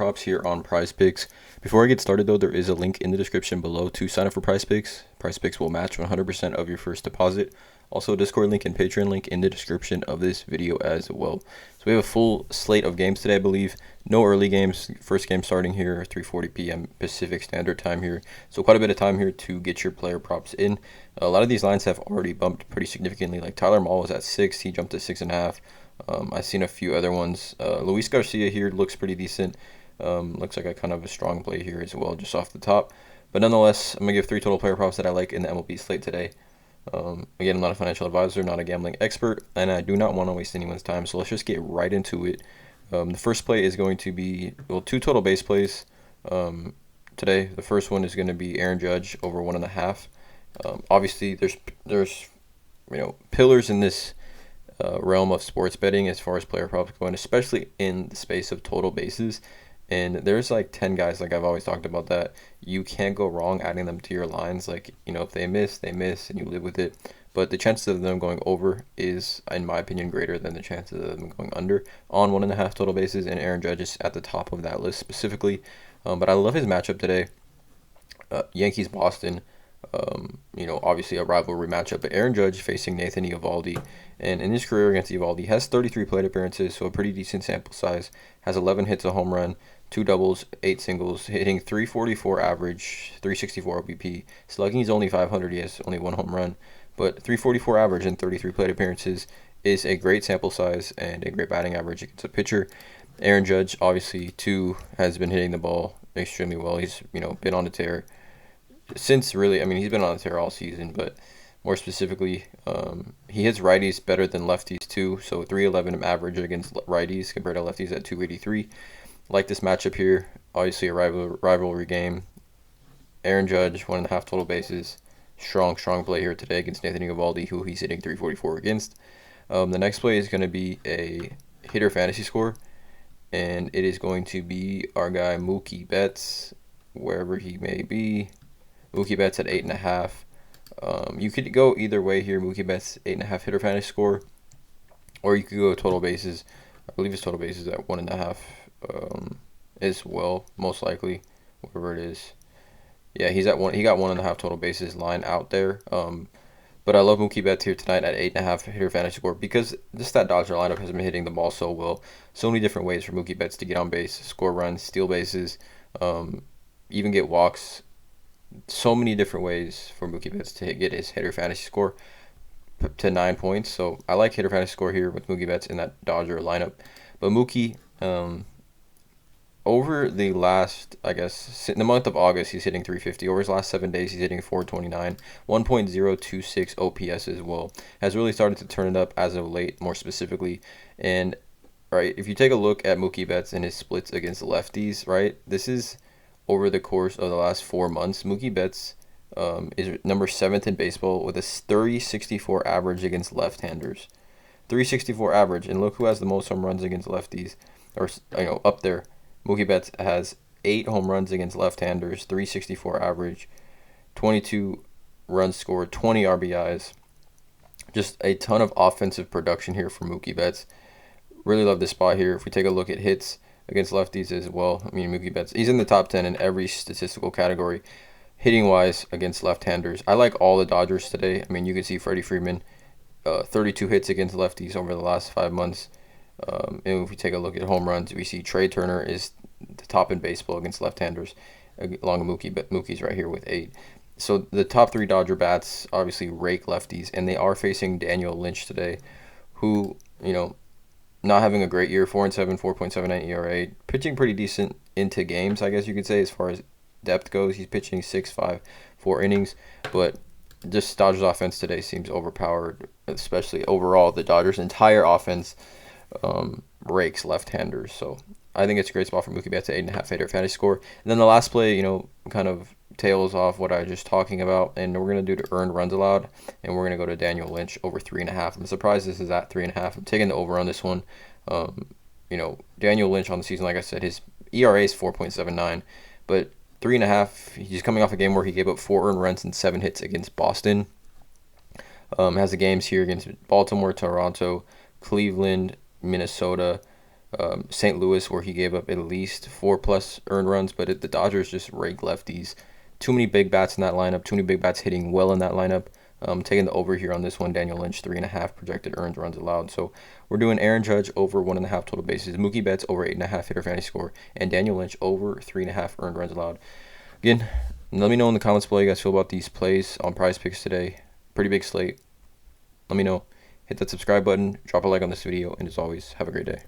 props here on PrizePicks. Before I get started though, there is a link in the description below to sign up for PrizePicks. PrizePicks will match 100% of your first deposit. Also, a Discord link and Patreon link in the description of this video as well. So we have a full slate of games today, I believe. No early games. First game starting here, 3:40 p.m. Pacific Standard Time here. So quite a bit of time here to get your player props in. A lot of these lines have already bumped pretty significantly. Like Tyler Mahle was at 6. He jumped to 6.5. I've seen a few other ones. Luis Garcia here looks pretty decent. Looks like a kind of a strong play here as well, just off the top. But nonetheless, I'm going to give 3 total player props that I like in the MLB slate today. Again, I'm not a financial advisor, not a gambling expert, and I do not want to waste anyone's time. So let's just get right into it. The first play is going to be, 2 total base plays today. The first one is going to be Aaron Judge over 1.5. Obviously, there's pillars in this realm of sports betting as far as player props going, especially in the space of total bases. And there's like 10 guys, like I've always talked about, that you can't go wrong adding them to your lines. Like, if they miss, they miss, and you live with it. But the chances of them going over is, in my opinion, greater than the chances of them going under on 1.5 total bases. And Aaron Judge is at the top of that list specifically. But I love his matchup today. Yankees-Boston. Obviously a rivalry matchup, but Aaron Judge facing Nathan Eovaldi, and in his career against Eovaldi has 33 plate appearances, so a pretty decent sample size. Has 11 hits, a home run, 2 doubles, 8 singles, hitting 344 average, 364 OBP. Slugging is only 500. He has only 1 home run, but 344 average and 33 plate appearances is a great sample size and a great batting average against a pitcher. Aaron Judge, obviously, too, has been hitting the ball extremely well. He's been on a tear since, really, he's been on a tear all season, but more specifically, he hits righties better than lefties too. So 311 average against righties compared to lefties at 283. Like this matchup here, obviously a rivalry game. Aaron Judge, 1.5 total bases. Strong play here today against Nathan Eovaldi, who he's hitting 344 against. The next play is going to be a hitter fantasy score, and it is going to be our guy Mookie Betts, wherever he may be. Mookie Betts at 8.5. You could go either way here. Mookie Betts 8.5 hitter fantasy score, or you could go total bases. I believe his total bases at 1.5 as well, most likely, whatever it is. Yeah, he's at 1. He got 1.5 total bases line out there. But I love Mookie Betts here tonight at 8.5 hitter fantasy score because that Dodger lineup has been hitting the ball so well. So many different ways for Mookie Betts to get on base, score runs, steal bases, even get walks. So many different ways for Mookie Betts to get his hitter fantasy score to 9 points. So I like hitter fantasy score here with Mookie Betts in that Dodger lineup. But Mookie, over the last, in the month of August, he's hitting 350. Over his last 7 days, he's hitting 429, 1.026 OPS as well. Has really started to turn it up as of late, more specifically. And right, if you take a look at Mookie Betts and his splits against lefties, right, this is over the course of the last 4 months. Mookie Betts is number 7th in baseball with a 364 average against left-handers. 364 average, and look who has the most home runs against lefties, or up there. Mookie Betts has 8 home runs against left-handers, 364 average, 22 runs scored, 20 RBIs. Just a ton of offensive production here for Mookie Betts. Really love this spot here. If we take a look at hits against lefties as well, Mookie Betts, he's in the top 10 in every statistical category, hitting-wise against left-handers. I like all the Dodgers today. You can see Freddie Freeman, 32 hits against lefties over the last 5 months. And if we take a look at home runs, we see Trey Turner is the top in baseball against left-handers, along with Mookie. But Mookie's right here with 8. So the top 3 Dodger bats obviously rake lefties, and they are facing Daniel Lynch today, who, not having a great year, 4-7, 4.79 ERA, pitching pretty decent into games, I guess you could say, as far as depth goes. He's pitching 6-5, 4 innings, but just Dodgers offense today seems overpowered, especially overall. The Dodgers' entire offense rakes left-handers, so I think it's a great spot for Mookie Betts at 8.5 hitter fantasy score. And then the last play, kind of tails off what I was just talking about, and we're going to do the earned runs allowed, and we're going to go to Daniel Lynch over 3.5. I'm surprised this is at 3.5. I'm taking the over on this one. Daniel Lynch on the season, like I said, his ERA is 4.79, but 3.5, he's coming off a game where he gave up 4 earned runs and 7 hits against Boston. Has the games here against Baltimore, Toronto, Cleveland, Minnesota, St. Louis, where he gave up at least 4+ earned runs, but the Dodgers just rake lefties. Too many big bats in that lineup. Too many big bats hitting well in that lineup. Taking the over here on this one. Daniel Lynch 3.5 projected earned runs allowed. So we're doing Aaron Judge over 1.5 total bases. Mookie Betts over 8.5 hitter fantasy score, and Daniel Lynch over 3.5 earned runs allowed. Again, let me know in the comments below how you guys feel about these plays on PrizePicks today. Pretty big slate. Let me know. Hit that subscribe button, drop a like on this video, and as always, have a great day.